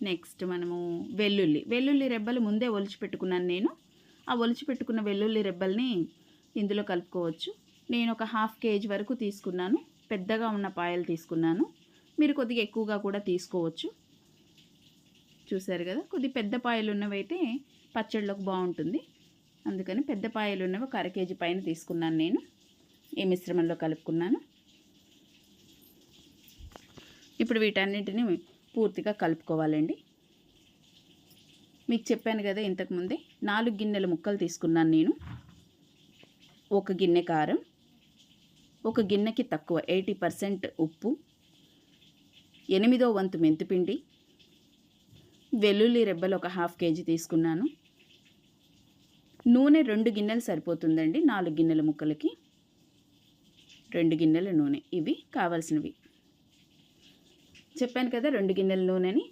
Next మనము వెల్లుల్లి రెబ్బలు ముందే ఒలిచి పెట్టుకున్నాను నేను. ఆ ఒలిచి పెట్టుకున్న వెల్లుల్లి రెబ్బల్ని ఇందులో కలుపుకోవచ్చు. నేను ఒక 1/2 kg వరకు తీసుకున్నాను. పెద్దగా ఉన్న పాయలు తీసుకున్నాను. మీరు కొద్దిగా ఎక్కువగా కూడా తీసుకోవచ్చు. చూసారు కదా, కొద్ది పెద్ద పాయలు ఉన్నవైతే పచ్చడిలోకి బాగుంటుంది. అందుకని పెద్ద పాయలు ఉన్నవి ఒక 1/2 kg పైన తీసుకున్నాను నేను. ఈ మిశ్రమంలో కలుపుకున్నాను. ఇప్పుడు వీటన్నిటిని పూర్తిగా కలుపుకోవాలండి. మీకు చెప్పాను కదా ఇంతకుముందే, 4 గిన్నెల ముక్కలు తీసుకున్నాను నేను. 1 గిన్నె కారం, 1 గిన్నెకి తక్కువ 80% ఉప్పు, 8వ వంతు మెంతిపిండి, వెల్లుల్లి రెబ్బలు ఒక 1/2 kg తీసుకున్నాను. నూనె 2 గిన్నెలు సరిపోతుందండి 4 గిన్నెల ముక్కలకి. 2 గిన్నెల నూనె, ఇవి కావాల్సినవి. చెప్పాను కదా 2 గిన్నెల నూనెని.